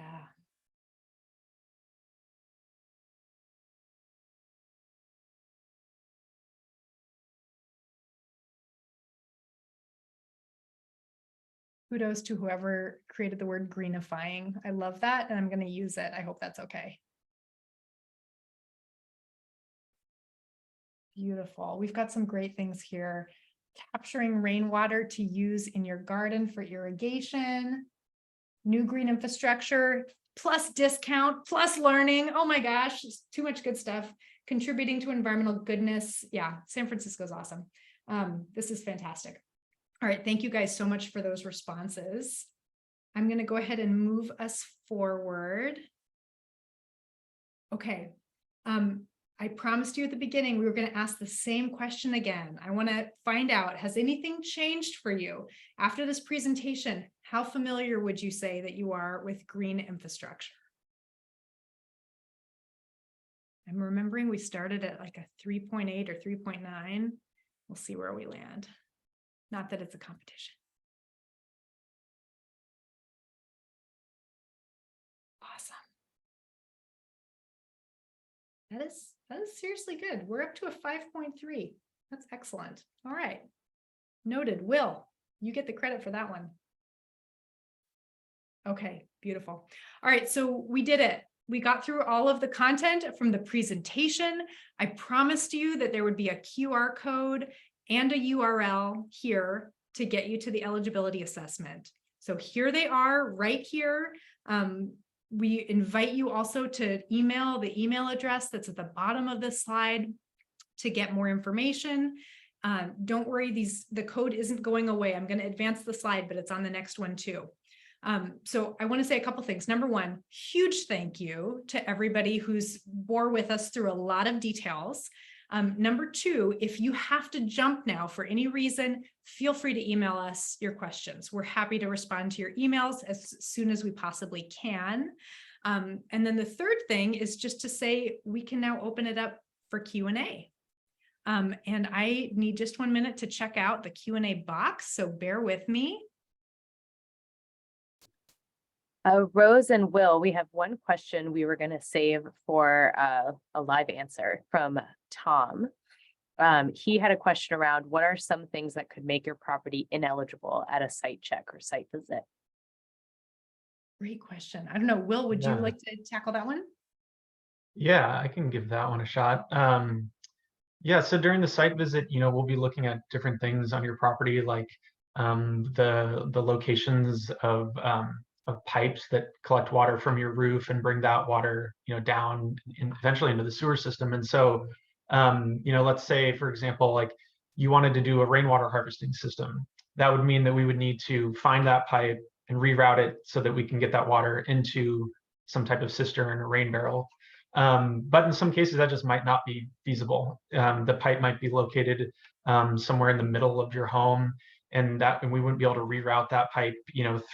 Speaker 1: Kudos to whoever created the word greenifying. I love that, and I'm going to use it. I hope that's okay. Beautiful. We've got some great things here. Capturing rainwater to use in your garden for irrigation. New green infrastructure, plus discount, plus learning. Oh my gosh, too much good stuff. Contributing to environmental goodness. Yeah, San Francisco's awesome. This is fantastic. All right, thank you guys so much for those responses. I'm going to go ahead and move us forward. Okay. I promised you at the beginning we were going to ask the same question again. I want to find out, has anything changed for you after this presentation? How familiar would you say that you are with green infrastructure? I'm remembering we started at like a 3.8 or 3.9. We'll see where we land. Not that it's a competition. Awesome. That is seriously good. We're up to a 5.3. That's excellent. All right. Noted. Will, you get the credit for that one. Okay, beautiful. All right, so we did it. We got through all of the content from the presentation. I promised you that there would be a QR code and a URL here to get you to the eligibility assessment. So here they are right here. We invite you also to email the email address that's at the bottom of this slide to get more information. Don't worry, the code isn't going away. I'm going to advance the slide, but it's on the next one too. So I want to say a couple things. Number one, huge thank you to everybody who's bore with us through a lot of details. Number two, if you have to jump now for any reason, feel free to email us your questions. We're happy to respond to your emails as soon as we possibly can. And then the third thing is just to say we can now open it up for Q&A. And I need just 1 minute to check out the Q&A box, so bear with me.
Speaker 4: Rose and Will, we have one question we were going to save for a live answer from Tom. He had a question around what are some things that could make your property ineligible at a site check or site visit?
Speaker 1: Great question. I don't know, Will, would you
Speaker 3: Yeah.
Speaker 1: like to tackle that one?
Speaker 3: Yeah, I can give that one a shot. Yeah, so during the site visit, we'll be looking at different things on your property, like the locations of pipes that collect water from your roof and bring that water, down eventually into the sewer system. And so, let's say, for example, like you wanted to do a rainwater harvesting system. That would mean that we would need to find that pipe and reroute it so that we can get that water into some type of cistern or rain barrel. But in some cases that just might not be feasible. The pipe might be located somewhere in the middle of your home, and we wouldn't be able to reroute that pipe,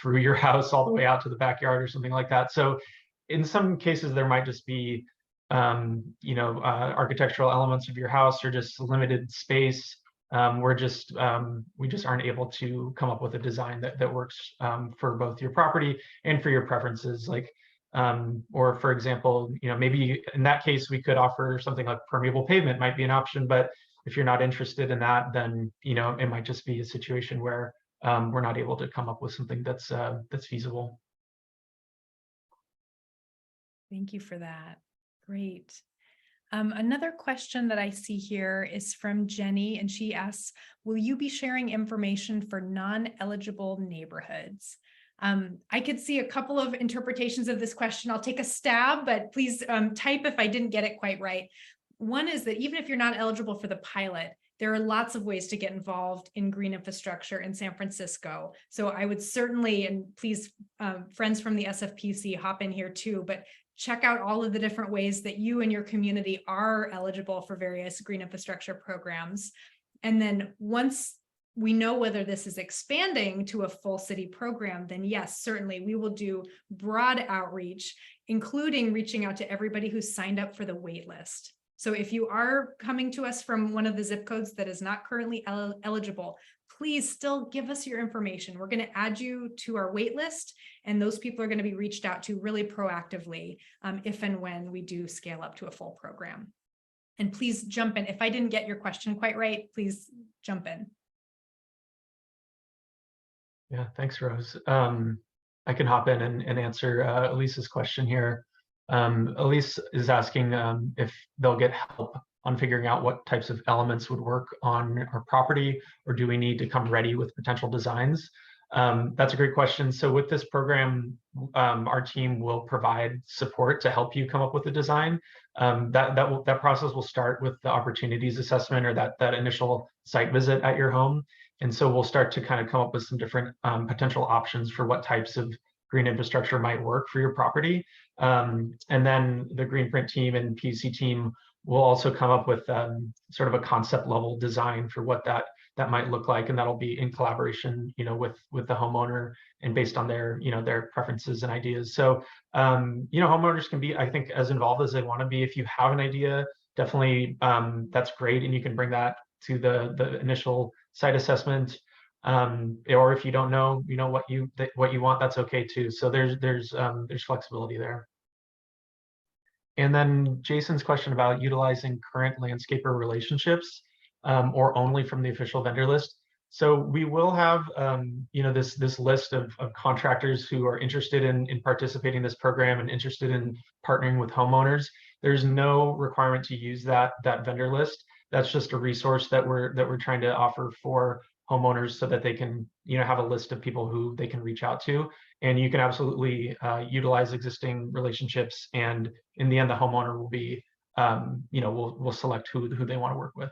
Speaker 3: through your house all the way out to the backyard or something like that. So in some cases there might just be, architectural elements of your house or just limited space. We just aren't able to come up with a design that works for both your property and for your preferences. Like, or for example, maybe in that case we could offer something like permeable pavement might be an option, but if you're not interested in that, then it might just be a situation where we're not able to come up with something that's feasible.
Speaker 1: Thank you for that. Great. Another question that I see here is from Jenny, and she asks, will you be sharing information for non-eligible neighborhoods? I could see a couple of interpretations of this question. I'll take a stab, but please type if I didn't get it quite right. One is that even if you're not eligible for the pilot, there are lots of ways to get involved in green infrastructure in San Francisco. So I would certainly, and please, friends from the SFPUC, hop in here too, but check out all of the different ways that you and your community are eligible for various green infrastructure programs. And then once we know whether this is expanding to a full city program, then yes, certainly we will do broad outreach, including reaching out to everybody who's signed up for the wait list. So if you are coming to us from one of the zip codes that is not currently eligible, please still give us your information. We're going to add you to our wait list, and those people are going to be reached out to really proactively if and when we do scale up to a full program. And please jump in. If I didn't get your question quite right, please jump in.
Speaker 3: Yeah, thanks, Rose. I can hop in and answer Elise's question here. Elise is asking if they'll get help on figuring out what types of elements would work on our property, or do we need to come ready with potential designs? That's a great question. So with this program, our team will provide support to help you come up with a design. That process will start with the opportunities assessment, or that initial site visit at your home. And so we'll start to kind of come up with some different potential options for what types of green infrastructure might work for your property. And then the Greenprint team and PUC team will also come up with sort of a concept level design for what that might look like, and that'll be in collaboration, with the homeowner and based on their, their preferences and ideas. So, homeowners can be, I think, as involved as they want to be. If you have an idea, definitely that's great, and you can bring that to the initial site assessment. Or if you don't know, what you want, that's okay too. So there's flexibility there. And then Jason's question about utilizing current landscaper relationships, or only from the official vendor list. So we will have, this list of contractors who are interested in participating in this program and interested in partnering with homeowners. There's no requirement to use that vendor list. That's just a resource that we're trying to offer for homeowners so that they can, have a list of people who they can reach out to. And you can absolutely utilize existing relationships, and in the end, the homeowner will be, will select who they want to work with.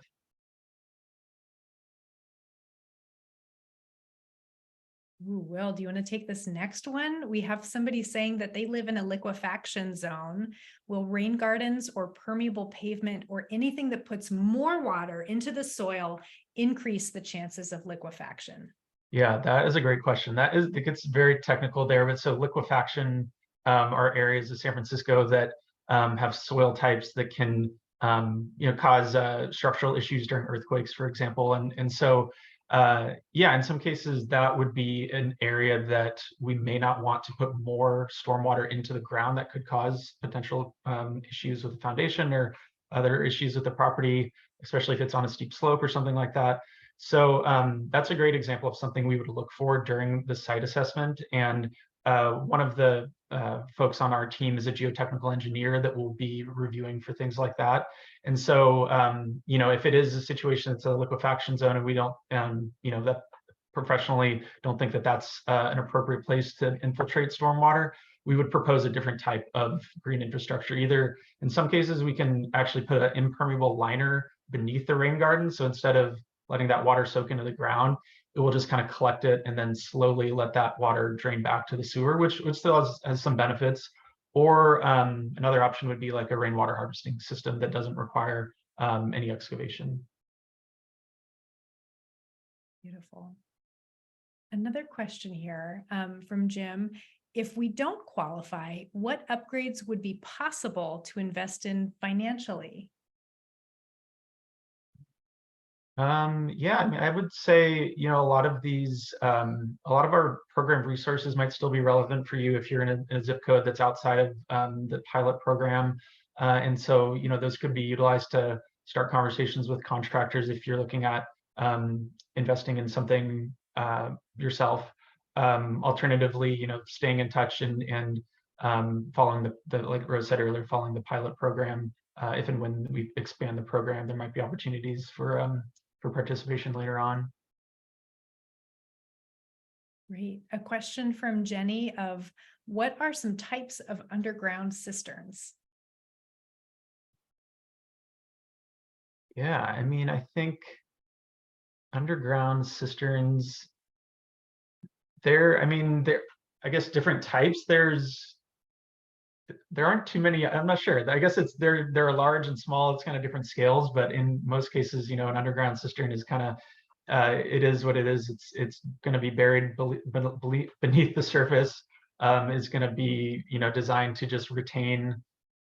Speaker 1: Ooh, Will, do you want to take this next one? We have somebody saying that they live in a liquefaction zone. Will rain gardens or permeable pavement or anything that puts more water into the soil increase the chances of liquefaction?
Speaker 3: Yeah, that is a great question. It gets very technical there, but so liquefaction are areas of San Francisco that have soil types that can cause structural issues during earthquakes, for example. And so yeah, in some cases that would be an area that we may not want to put more stormwater into the ground that could cause potential issues with the foundation or other issues with the property, especially if it's on a steep slope or something like that. So that's a great example of something we would look for during the site assessment. And one of the folks on our team is a geotechnical engineer that will be reviewing for things like that. And so, if it is a situation that's a liquefaction zone and we don't, that professionally don't think that that's an appropriate place to infiltrate stormwater, we would propose a different type of green infrastructure. Either in some cases, we can actually put an impermeable liner beneath the rain garden. So instead of letting that water soak into the ground, it will just kind of collect it and then slowly let that water drain back to the sewer, which still has some benefits. Or another option would be like a rainwater harvesting system that doesn't require any excavation.
Speaker 1: Beautiful. Another question here from Jim. If we don't qualify, what upgrades would be possible to invest in financially?
Speaker 3: Yeah, I mean, I would say, a lot of these, a lot of our program resources might still be relevant for you if you're in a zip code that's outside of the pilot program. And so, those could be utilized to start conversations with contractors if you're looking at investing in something yourself. Alternatively, staying in touch and following the, like Rose said earlier, following the pilot program. If and when we expand the program, there might be opportunities for participation later on.
Speaker 1: Great. A question from Jenny of what are some types of underground cisterns?
Speaker 3: Yeah, I mean, I think underground cisterns, I guess different types. There aren't too many. I'm not sure. I guess they're large and small. It's kind of different scales, but in most cases, an underground cistern is kind of it is what it is. It's going to be buried beneath the surface. Is going to be designed to just retain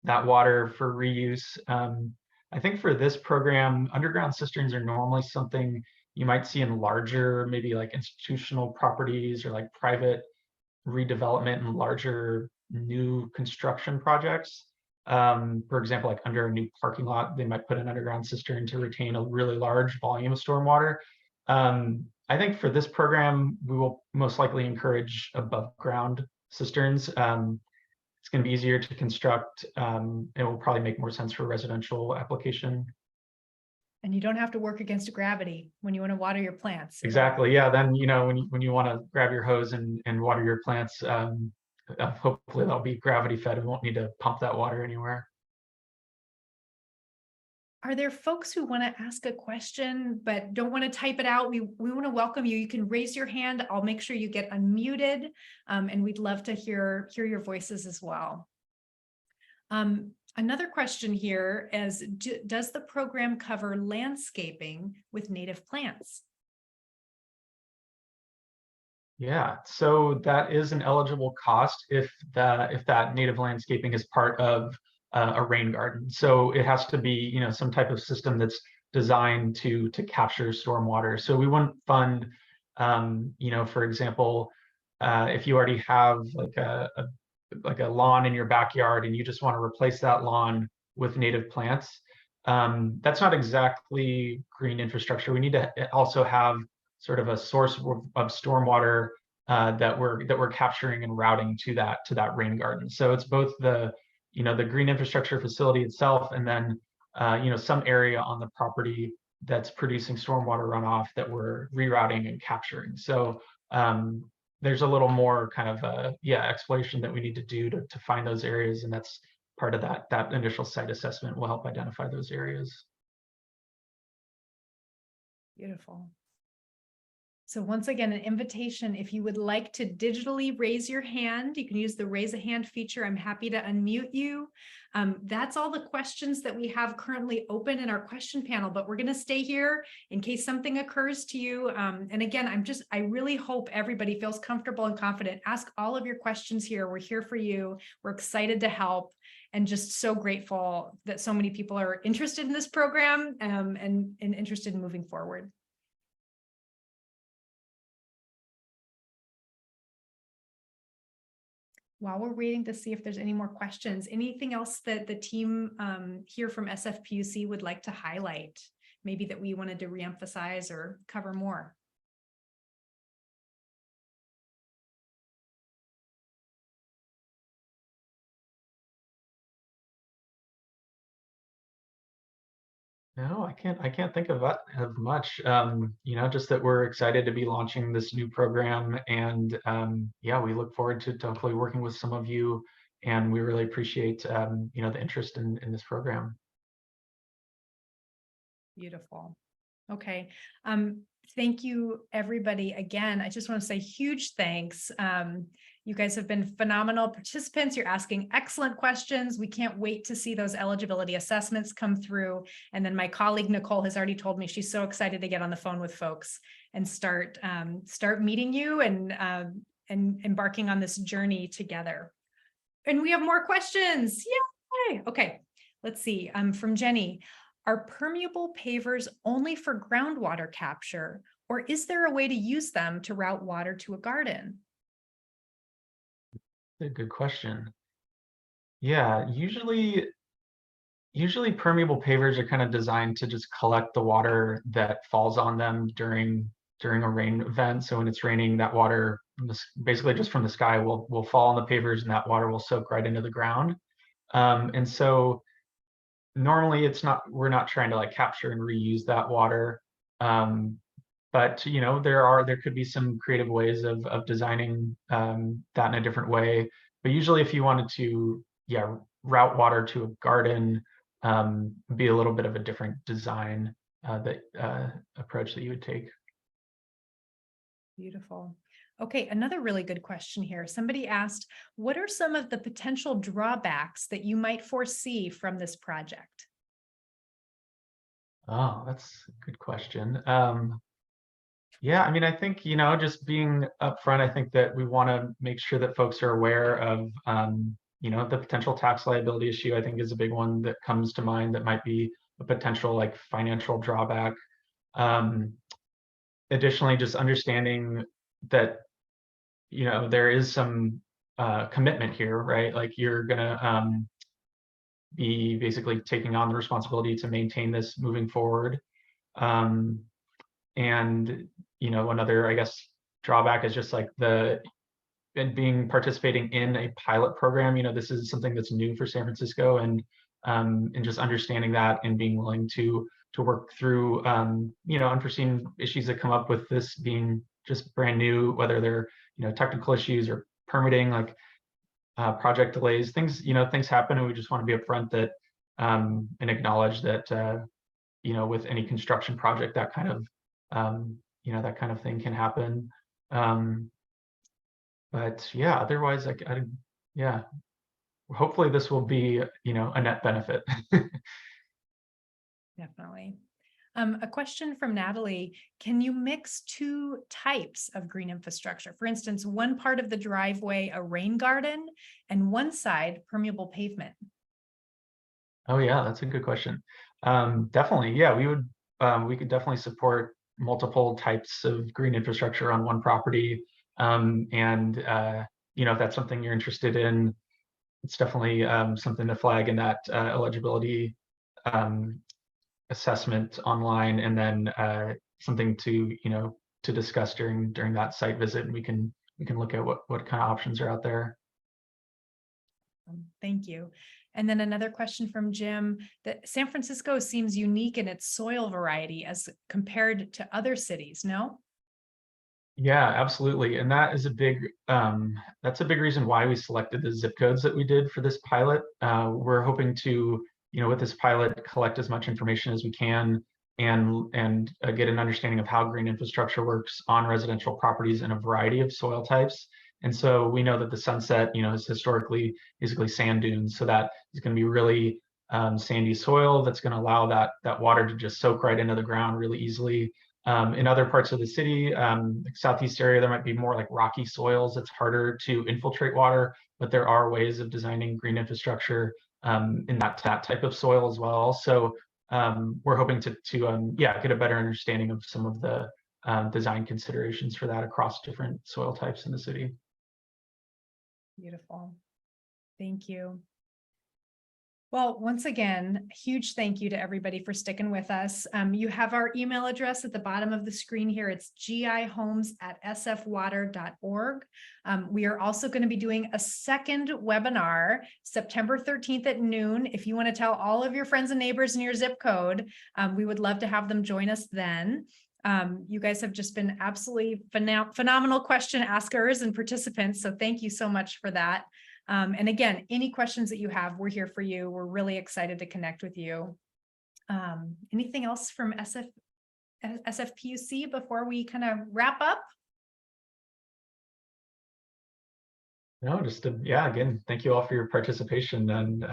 Speaker 3: that water for reuse. I think for this program, underground cisterns are normally something you might see in larger, maybe like institutional properties or like private redevelopment and larger new construction projects. For example, like under a new parking lot, they might put an underground cistern to retain a really large volume of stormwater. I think for this program, we will most likely encourage above ground cisterns. It's going to be easier to construct. It will probably make more sense for residential application.
Speaker 1: And you don't have to work against gravity when you want to water your plants.
Speaker 3: Exactly. Yeah. Then, when you want to grab your hose and water your plants, hopefully they'll be gravity fed and won't need to pump that water anywhere.
Speaker 1: Are there folks who want to ask a question but don't want to type it out? We want to welcome you. You can raise your hand. I'll make sure you get unmuted, and we'd love to hear your voices as well. Another question here is, does the program cover landscaping with native plants?
Speaker 3: Yeah, so that is an eligible cost if that native landscaping is part of a rain garden. So it has to be, some type of system that's designed to capture stormwater. So we wouldn't fund, for example, if you already have like a lawn in your backyard and you just want to replace that lawn with native plants, that's not exactly green infrastructure. We need to also have sort of a source of stormwater that we're capturing and routing to that rain garden. So it's both the green infrastructure facility itself, and then some area on the property that's producing stormwater runoff that we're rerouting and capturing. So there's a little more kind of exploration that we need to do to find those areas, and that's part of that initial site assessment will help identify those areas.
Speaker 1: Beautiful. So once again, an invitation, if you would like to digitally raise your hand, you can use the raise a hand feature. I'm happy to unmute you. That's all the questions that we have currently open in our question panel, but we're going to stay here in case something occurs to you. And again, I really hope everybody feels comfortable and confident. Ask all of your questions here. We're here for you. We're excited to help and just so grateful that so many people are interested in this program and interested in moving forward. While we're waiting to see if there's any more questions, anything else that the team here from SFPUC would like to highlight, maybe that we wanted to reemphasize or cover more?
Speaker 3: No, I can't think of much. You know, just that we're excited to be launching this new program, and yeah, we look forward to hopefully working with some of you, and we really appreciate you know, the interest in this program.
Speaker 1: Beautiful. Okay. Thank you, everybody. Again, I just want to say huge thanks. You guys have been phenomenal participants. You're asking excellent questions. We can't wait to see those eligibility assessments come through. And then my colleague, Nicole, has already told me she's so excited to get on the phone with folks and start meeting you and embarking on this journey together. And we have more questions. Yay! Okay, let's see. From Jenny. Are permeable pavers only for groundwater capture, or is there a way to use them to route water to a garden?
Speaker 3: A good question. Yeah, usually permeable pavers are kind of designed to just collect the water that falls on them during a rain event. So when it's raining, that water basically just from the sky will fall on the pavers, and that water will soak right into the ground. And so normally we're not trying to like capture and reuse that water. But you know, there could be some creative ways of designing that in a different way. But usually if you wanted to, yeah, route water to a garden, be a little bit of a different design approach that you would take.
Speaker 1: Beautiful. Okay, another really good question here. Somebody asked, what are some of the potential drawbacks that you might foresee from this project?
Speaker 3: Oh, that's a good question. Yeah, I mean, I think, you know, just being upfront, I think that we want to make sure that folks are aware of, you know, the potential tax liability issue, I think is a big one that comes to mind that might be a potential like financial drawback. Additionally, just understanding that, you know, there is some commitment here, right? Like you're gonna be basically taking on the responsibility to maintain this moving forward. And, you know, another, I guess, drawback is just like participating in a pilot program. You know, this is something that's new for San Francisco, and just understanding that and being willing to work through, you know, unforeseen issues that come up with this being just brand new, whether they're, you know, technical issues or permitting, like project delays, things, you know, things happen, and we just want to be upfront that and acknowledge that, you know, with any construction project, that kind of, you know, that kind of thing can happen. But yeah, otherwise, yeah, hopefully this will be, you know, a net benefit.
Speaker 1: Definitely. A question from Natalie, can you mix two types of green infrastructure? For instance, one part of the driveway, a rain garden, and one side permeable pavement?
Speaker 3: Oh yeah, that's a good question. Definitely, yeah, we could definitely support multiple types of green infrastructure on one property. And you know, if that's something you're interested in, it's definitely something to flag in that eligibility assessment online, and then something to, you know, to discuss during that site visit, and we can look at what kind of options are out there.
Speaker 1: Thank you. And then another question from Jim, that San Francisco seems unique in its soil variety as compared to other cities, no?
Speaker 3: Yeah, absolutely. And that is that's a big reason why we selected the zip codes that we did for this pilot. We're hoping to, you know, with this pilot, collect as much information as we can and get an understanding of how green infrastructure works on residential properties in a variety of soil types. And so we know that the Sunset, is historically basically sand dunes. So that is going to be really sandy soil that's going to allow that water to just soak right into the ground really easily. In other parts of the city, like southeast area, there might be more like rocky soils. It's harder to infiltrate water, but there are ways of designing green infrastructure in that type of soil as well. So we're hoping to get a better understanding of some of the design considerations for that across different soil types in the city.
Speaker 1: Beautiful. Thank you. Well, once again, huge thank you to everybody for sticking with us. You have our email address at the bottom of the screen here. It's gihomes@sfwater.org. We are also going to be doing a second webinar September 13th at noon. If you want to tell all of your friends and neighbors in your zip code, we would love to have them join us then. You guys have just been absolutely phenomenal question askers and participants. So thank you so much for that. And again, any questions that you have, we're here for you. We're really excited to connect with you. Anything else from SFPUC before we kind of wrap up?
Speaker 3: No, just again, thank you all for your participation, and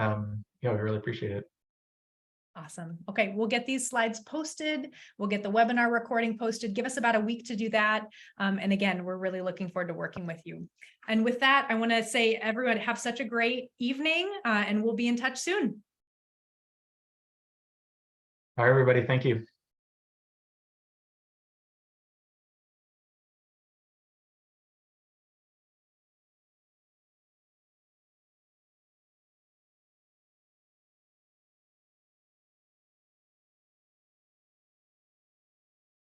Speaker 3: we really appreciate it.
Speaker 1: Awesome. Okay, we'll get these slides posted. We'll get the webinar recording posted. Give us about a week to do that. And again, we're really looking forward to working with you. And with that, I want to say, everyone, have such a great evening, and we'll be in touch soon.
Speaker 3: All right, everybody. Thank you.